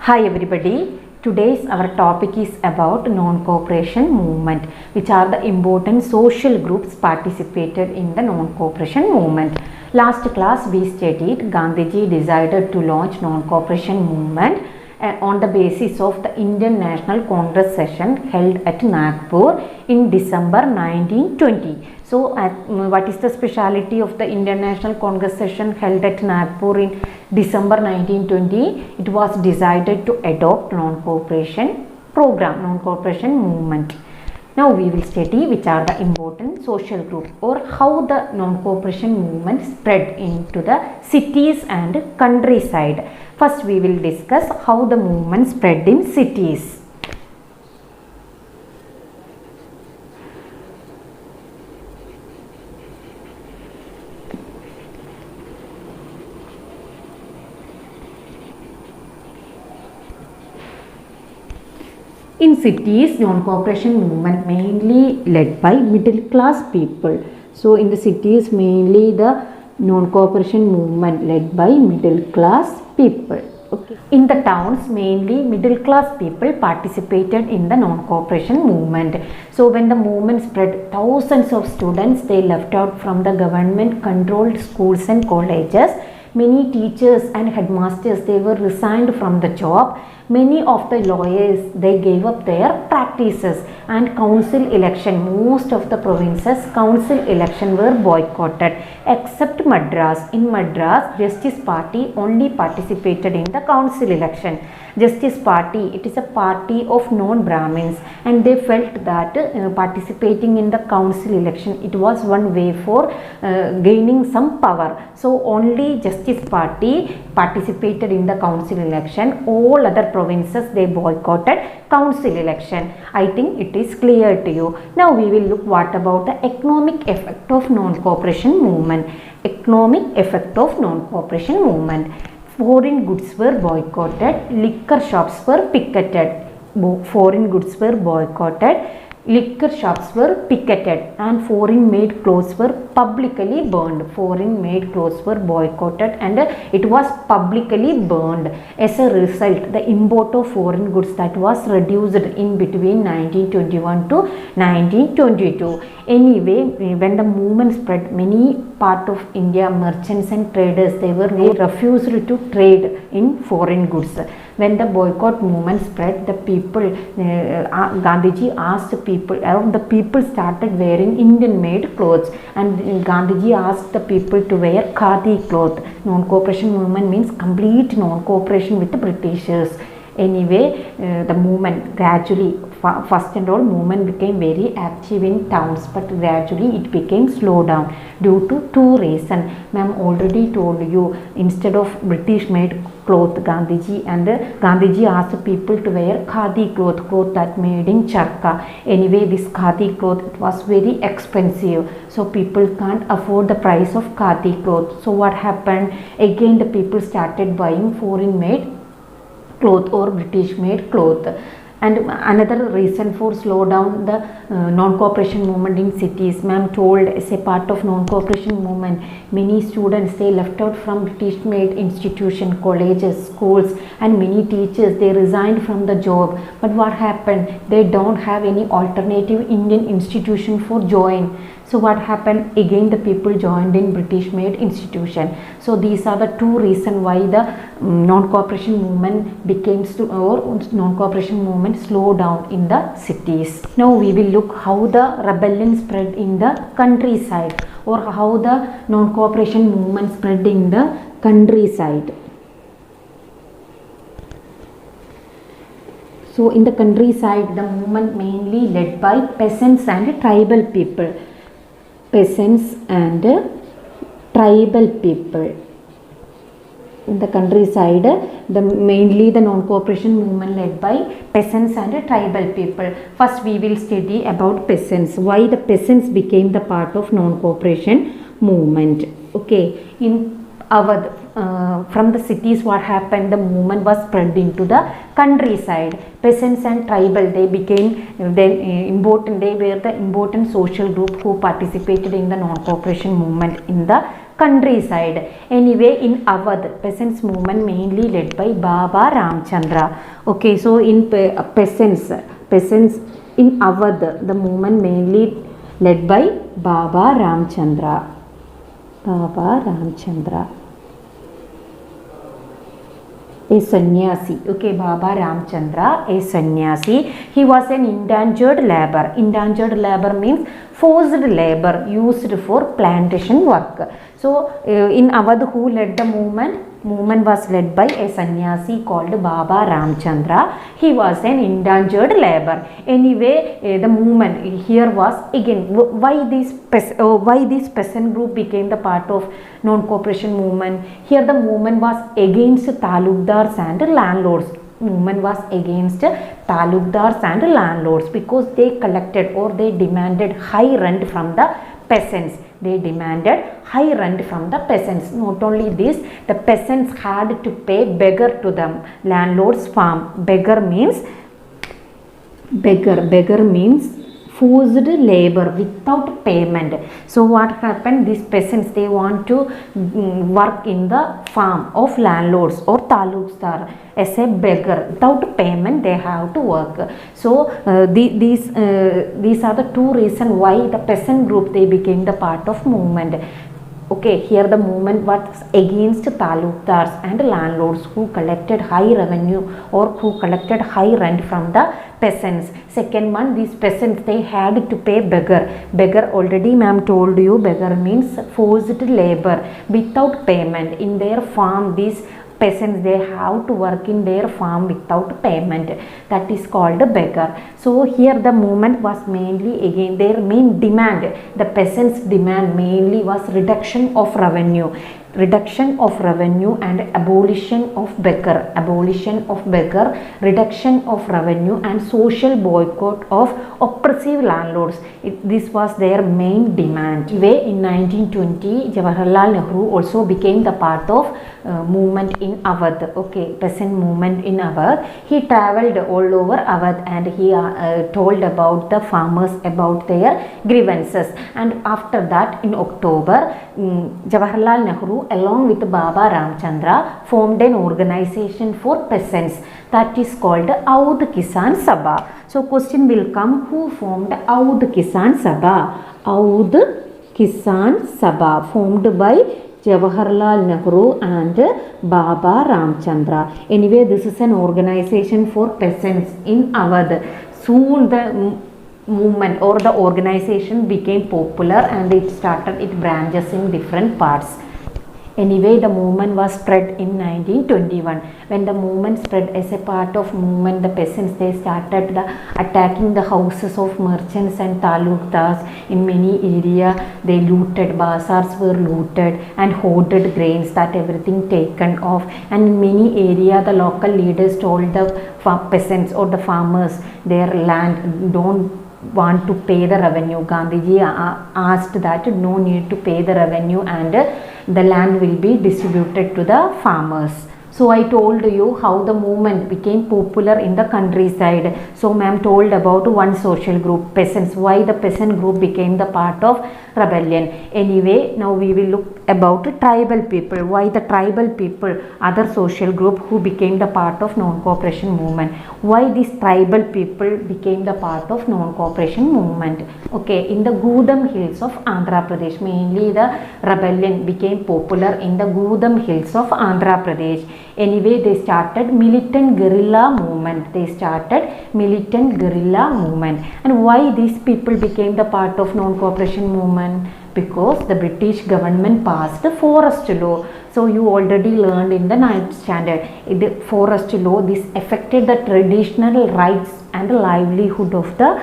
Hi everybody, today's our topic is about non-cooperation movement, which are the important social groups participated in the non-cooperation movement. Last class we studied Gandhiji decided to launch non-cooperation movement on the basis of the Indian National Congress session held at Nagpur in December 1920. So, what is the speciality of the Indian National Congress session held at Nagpur in December 1920? It was decided to adopt non-cooperation program, non-cooperation movement. Now we will study which are the important social groups or how the non-cooperation movement spread into the cities and countryside. First we will discuss how the movement spread in cities. In cities, non-cooperation movement mainly led by middle class people. So, in the cities, mainly the non-cooperation movement led by middle class people. Okay. In the towns, mainly middle class people participated in the non-cooperation movement. So, when the movement spread, thousands of students they left out from the government-controlled schools and colleges. Many teachers and headmasters they were resigned from the job. Many of the lawyers they gave up their practices, and council election, most of the provinces council election were boycotted except Madras. In Madras, Justice Party only participated in the council election. Justice Party, it is a party of non-Brahmins, and they felt that participating in the council election, it was one way for gaining some power. So only Justice Party participated in the council election. All other provinces they boycotted council election. I think it is clear to you. Now we will look what about the economic effect of non-cooperation movement. Economic effect of non-cooperation movement. Foreign goods were boycotted, liquor shops were picketed. Foreign goods were boycotted, liquor shops were picketed, and foreign made clothes were publicly burned. Foreign made clothes were boycotted and it was publicly burned. As a result, the import of foreign goods that was reduced in between 1921 to 1922. Anyway, when the movement spread, many part of India merchants and traders they refused to trade in foreign goods. When the boycott movement spread, the people Gandhiji asked the people started wearing Indian made clothes, and Gandhiji asked the people to wear khadi cloth. Non-cooperation movement means complete non-cooperation with the Britishers. Anyway, the movement gradually, first and all, movement became very active in towns, but gradually it became slow down due to two reasons. Ma'am already told you, instead of British made cloth, Gandhiji asked people to wear khadi cloth that made in charka. Anyway, this khadi cloth it was very expensive, so people can't afford the price of khadi cloth. So what happened? Again, the people started buying foreign made cloth or British made cloth. And another reason for slow down the non-cooperation movement in cities, ma'am told, as a part of non-cooperation movement, many students they left out from British made institution, colleges, schools, and many teachers they resigned from the job. But what happened? They don't have any alternative Indian institution for join. So what happened? Again the people joined in British made institution. So these are the two reasons why the non-cooperation movement non-cooperation movement slowed down in the cities. Now we will look how the rebellion spread in the countryside, or how the non-cooperation movement spread in the countryside. So in the countryside, the movement mainly led by peasants and tribal people. Peasants and tribal people. In the countryside, mainly the non-cooperation movement led by peasants and tribal people. First we will study about peasants. Why the peasants became the part of non-cooperation movement. Okay, in our from the cities what happened, the movement was spread into the countryside. Peasants and tribal they became they were the important social group who participated in the non-cooperation movement in the countryside. Anyway, in Awadh, peasants movement mainly led by Baba Ramchandra. Okay, so in peasants in Awadh, the movement mainly led by Baba Ramchandra. Baba Ramchandra, a sannyasi. Okay, Baba Ramchandra, a sannyasi. He was an indentured labor. Indentured labor means forced labor used for plantation work. So in Awadh, who led the movement? Movement was led by a sannyasi called Baba Ramchandra. He was an indentured labor. Anyway, the movement here was again why this peasant group became the part of non-cooperation movement. Here the movement was against talukdars and landlords. Movement was against talukdars and landlords because they collected or they demanded high rent from the peasants. They demanded high rent from the peasants. Not only this, the peasants had to pay beggar to them. Landlord's farm. Beggar means forced labor without payment. So what happened? These peasants, they want to work in the farm of landlords or talukdar as a beggar. Without payment, they have to work. So these are the two reasons why the peasant group, they became the part of movement. Okay, here the movement was against talukdars and landlords who collected high revenue or who collected high rent from the peasants. Second one, these peasants, they had to pay beggar. Beggar, already ma'am told you, beggar means forced labor without payment. In their farm, these peasants, they have to work in their farm without payment. That is called a beggar. So here the movement was mainly again their main demand. The peasants' demand mainly was reduction of revenue and abolition of beggar, reduction of revenue and social boycott of oppressive landlords. This was their main demand. In 1920, Jawaharlal Nehru also became the part of movement in Awadh. Okay, peasant movement in Awadh. He travelled all over Awadh and he told about the farmers about their grievances. And after that, in October, Jawaharlal Nehru along with Baba Ramchandra formed an organization for peasants that is called Audh Kisan Sabha. So question will come, who formed Audh Kisan Sabha? Audh Kisan Sabha formed by Jawaharlal Nehru and Baba Ramchandra. Anyway, this is an organization for peasants in Awadh. Soon the movement or the organization became popular and it started its branches in different parts. Anyway, the movement was spread in 1921. When the movement spread as a part of movement, the peasants, they started attacking the houses of merchants and talukdars. In many areas, they looted, bazaars were looted and hoarded grains, that everything taken off. And in many areas, the local leaders told the peasants or the farmers, their land don't want to pay the revenue. Gandhiji asked that no need to pay the revenue and the land will be distributed to the farmers. So I told you how the movement became popular in the countryside. So ma'am told about one social group, peasants, why the peasant group became the part of rebellion. Anyway, now we will look about tribal people, why the tribal people, other social group who became the part of non-cooperation movement, why these tribal people became the part of non-cooperation movement. Okay, in the Gudam hills of Andhra Pradesh, mainly the rebellion became popular in the Gudam hills of Andhra Pradesh. Anyway, they started militant guerrilla movement. And why these people became the part of non-cooperation movement? Because the British government passed the forest law. So you already learned in the 9th standard. The forest law, this affected the traditional rights and livelihood of the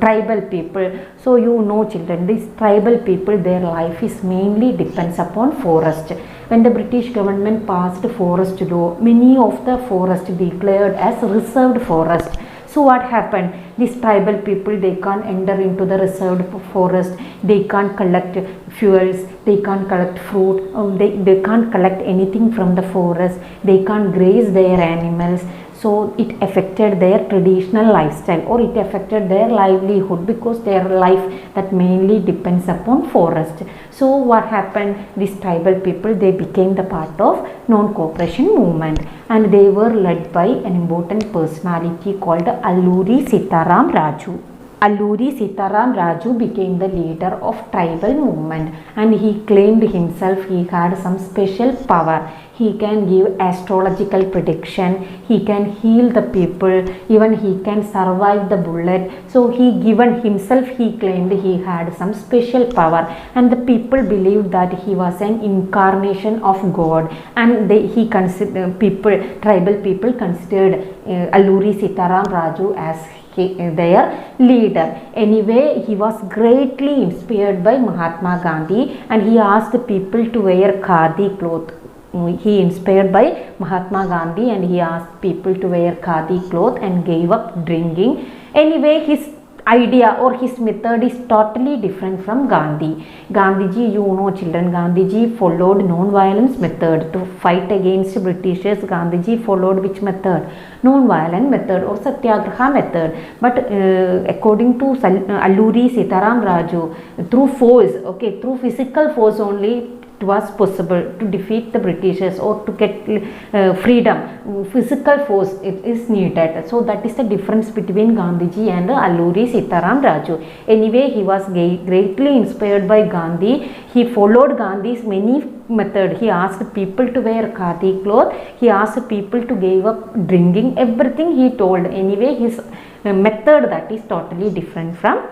tribal people. So you know children, these tribal people, their life is mainly depends upon forest. When the British government passed forest law, many of the forest declared as reserved forest. So what happened? These tribal people, they can't enter into the reserved forest. They can't collect fuels. They can't collect fruit. They can't collect anything from the forest. They can't graze their animals. So it affected their traditional lifestyle, or it affected their livelihood, because their life that mainly depends upon forest. So what happened, these tribal people, they became the part of non-cooperation movement, and they were led by an important personality called Alluri Sitaram Raju. Alluri Sitaram Raju became the leader of tribal movement, and he claimed himself he had some special power. He can give astrological prediction, he can heal the people, even he can survive the bullet. So he given himself, he claimed he had some special power, and the people believed that he was an incarnation of God, and tribal people considered Alluri Sitaram Raju as their leader. Anyway, he was greatly inspired by Mahatma Gandhi, and he asked the people to wear khadi cloth. He inspired by Mahatma Gandhi, and he asked people to wear khadi cloth and gave up drinking. Anyway, his idea or his method is totally different from Gandhi. Gandhiji, you know children, Gandhiji followed non-violence method to fight against Britishers. Gandhiji followed which method? Non-violent method or Satyagraha method. But according to Alluri Sitaram Raju, through force, okay, through physical force only it was possible to defeat the Britishers or to get freedom. Physical force is needed. So that is the difference between Gandhiji and Alluri Sitaram Raju. Anyway, he was greatly inspired by Gandhi. He followed Gandhi's many method. He asked people to wear khadi cloth. He asked people to give up drinking. Everything he told. Anyway, his method that is totally different from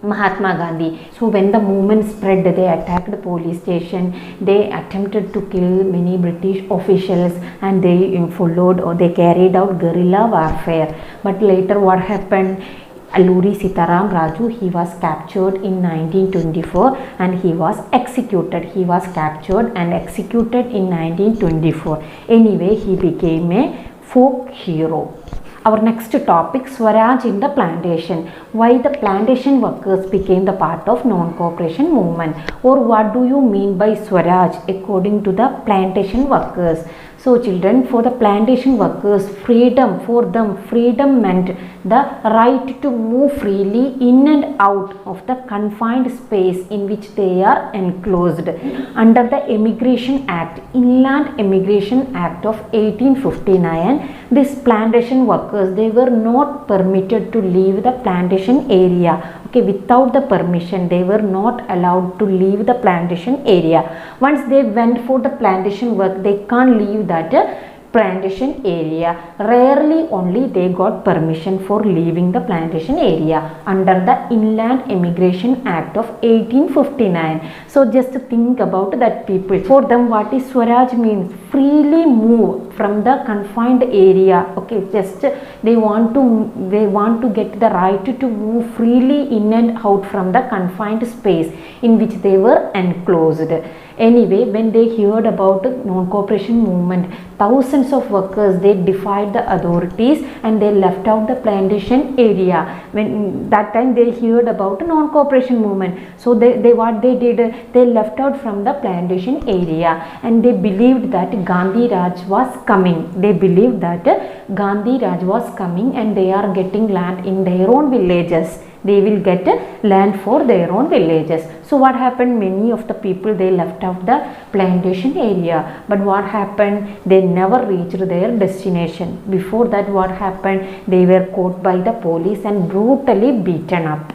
Mahatma Gandhi. So when the movement spread, they attacked the police station, they attempted to kill many British officials, and they followed or they carried out guerrilla warfare. But later what happened? Alluri Sitaram Raju, he was captured in 1924 and he was executed. He was captured and executed in 1924. Anyway, he became a folk hero. Our next topic, Swaraj in the plantation. Why the plantation workers became the part of non-cooperation movement, or what do you mean by Swaraj according to the plantation workers? So children, for the plantation workers, freedom for them, freedom meant the right to move freely in and out of the confined space in which they are enclosed. Under the Immigration Act, Inland Immigration Act of 1859, these plantation workers, they were not permitted to leave the plantation area. Okay, without the permission, they were not allowed to leave the plantation area. Once they went for the plantation work, they can't leave that plantation area. Rarely only they got permission for leaving the plantation area under the Inland Immigration Act of 1859. So just think about that people. For them, what is Swaraj means? Freely move from the confined area. Okay, just they want to get the right to move freely in and out from the confined space in which they were enclosed. Anyway, when they heard about the non-cooperation movement, thousands of workers, they defied the authorities and they left out the plantation area. When that time they heard about the non-cooperation movement, so they what they did, they left out from the plantation area, and they believed that Gandhi Raj was coming. They believed that Gandhi Raj was coming and they are getting land in their own villages. They will get land for their own villages. So what happened? Many of the people, they left out the plantation area. But what happened? They never reached their destination. Before that, what happened? They were caught by the police and brutally beaten up.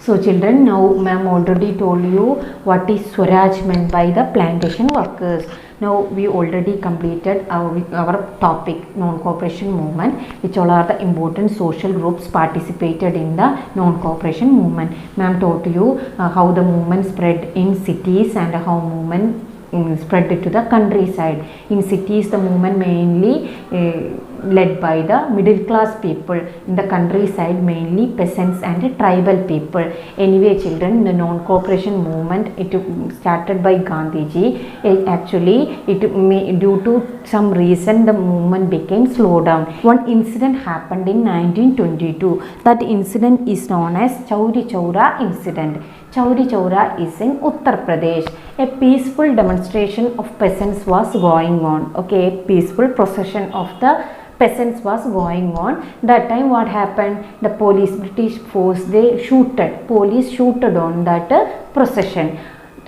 So children, now ma'am already told you what is Swaraj meant by the plantation workers. Now we already completed our topic, non-cooperation movement, which all are the important social groups participated in the non-cooperation movement. Ma'am taught you how the movement spread in cities and how movement spread to the countryside. In cities, the movement mainly led by the middle class people. In the countryside, mainly peasants and tribal people. Anyway children, the non-cooperation movement, it started by Gandhiji. Due to some reason, the movement became slowed down. One incident happened in 1922. That incident is known as Chauritora Incident. Chaura is in Uttar Pradesh. A peaceful demonstration of peasants was going on. Okay, a peaceful procession of the peasants was going on. That time what happened? The British force, police shooted on that procession.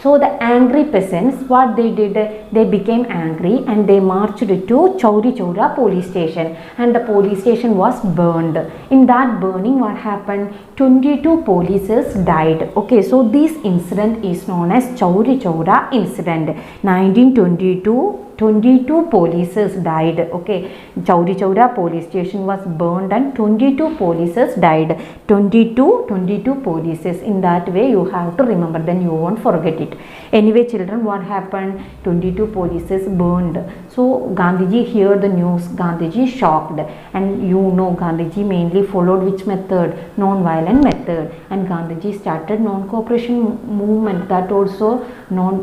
So the angry peasants, what they did, they became angry and they marched to Chauritora police station, and the police station was burned. In that burning, what happened? 22 polices died. Okay, so this incident is known as Chauritora Incident. 1922, 22 polices died. Okay, Chaura police station was burned and 22 polices died. 22 polices. In that way you have to remember, then you won't forget it. Anyway children, what happened? 22 polices burned. So Gandhiji heard the news. Gandhiji shocked, and you know Gandhiji mainly followed which method? Non-violent method. And Gandhiji started non-cooperation movement, that also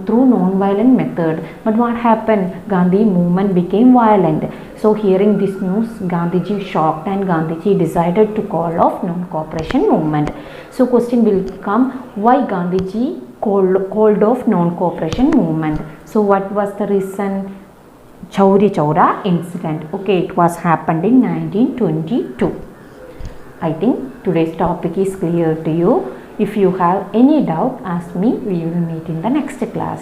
through non-violent method. But what happened? Gandhi movement became violent. So hearing this news, Gandhiji shocked and Gandhiji decided to call off non-cooperation movement. So question will come, why Gandhiji called off non-cooperation movement? So what was the reason? Chaura incident. Okay, it was happened in 1922. I think today's topic is clear to you. If you have any doubt, ask me. We will meet in the next class.